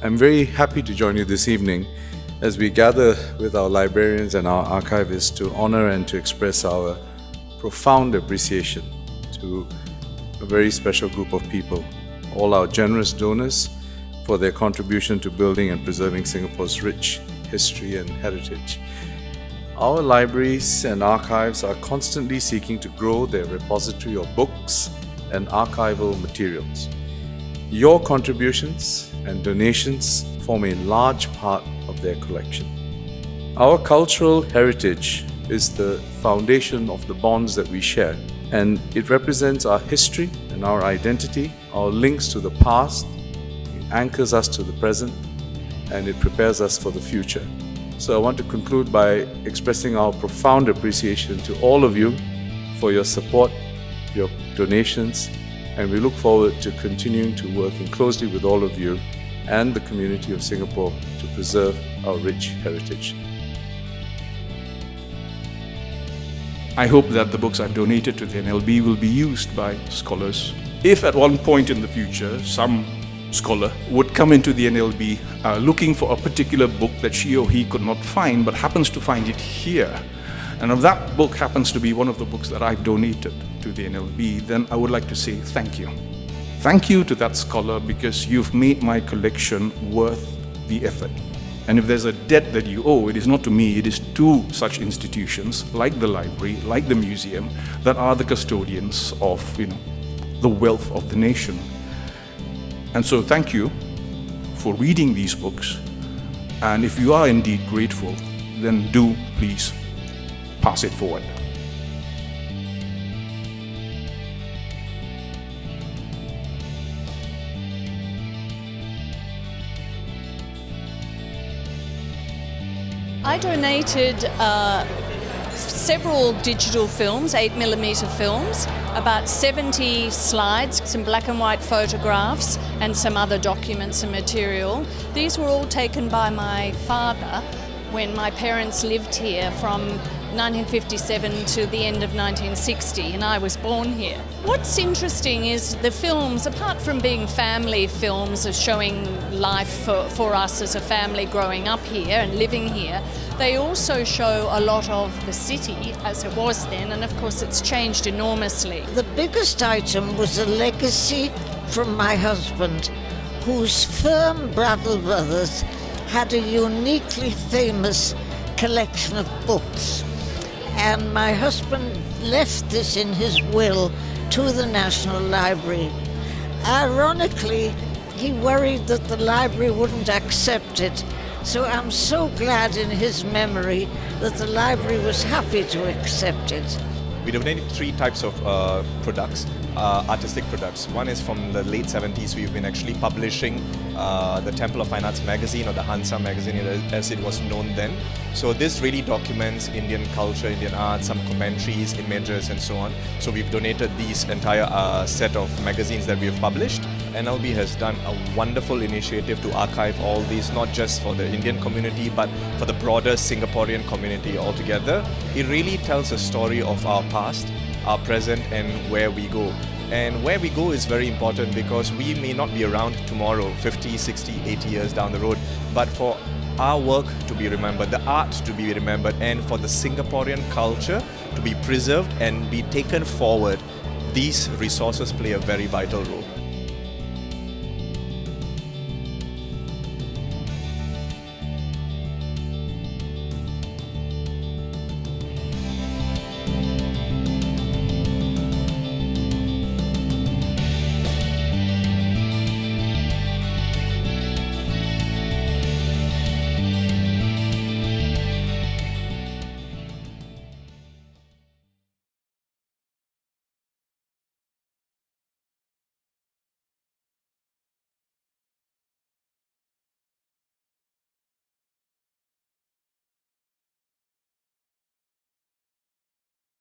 I'm very happy to join you this evening as we gather with our librarians and our archivists to honor and to express our profound appreciation to a very special group of people, all our generous donors for their contribution to building and preserving Singapore's rich history and heritage. Our libraries and archives are constantly seeking to grow their repository of books and archival materials. Your contributions and donations form a large part of their collection. Our cultural heritage is the foundation of the bonds that we share, and it represents our history and our identity, our links to the past, it anchors us to the present, and it prepares us for the future. So I want to conclude by expressing our profound appreciation to all of you for your support, your donations, and we look forward to continuing to working closely with all of you and the community of Singapore to preserve our rich heritage. I hope that the books I've donated to the NLB will be used by scholars. If at one point in the future some scholar would come into the NLB looking for a particular book that she or he could not find but happens to find it here, and if that book happens to be one of the books that I've donated to the NLB, then I would like to say thank you. Thank you to that scholar because you've made my collection worth the effort. And if there's a debt that you owe, it is not to me, it is to such institutions like the library, like the museum, that are the custodians of the wealth of the nation. And so thank you for reading these books. And if you are indeed grateful, then do please pass it forward. I donated several digital films, 8mm films, about 70 slides, some black and white photographs, and some other documents and material. These were all taken by my father when my parents lived here from 1957 to the end of 1960, and I was born here. What's interesting is the films, apart from being family films of showing life for us as a family growing up here and living here, they also show a lot of the city as it was then, and of course it's changed enormously. The biggest item was a legacy from my husband, whose firm Bradl Brothers had a uniquely famous collection of books. And my husband left this in his will to the National Library. Ironically, he worried that the library wouldn't accept it, so I'm so glad in his memory that the library was happy to accept it. We donated 3 types of products, artistic products. One is from the late 70s. We've been actually publishing the Temple of Fine Arts magazine, or the Hansa magazine as it was known then. So this really documents Indian culture, Indian art, some commentaries, images and so on. So we've donated these entire set of magazines that we have published. NLB has done a wonderful initiative to archive all these, not just for the Indian community but for the broader Singaporean community altogether. It really tells a story of our past, our present and where we go. And where we go is very important because we may not be around tomorrow, 50, 60, 80 years down the road, but for our work to be remembered, the art to be remembered, and for the Singaporean culture to be preserved and be taken forward, these resources play a very vital role.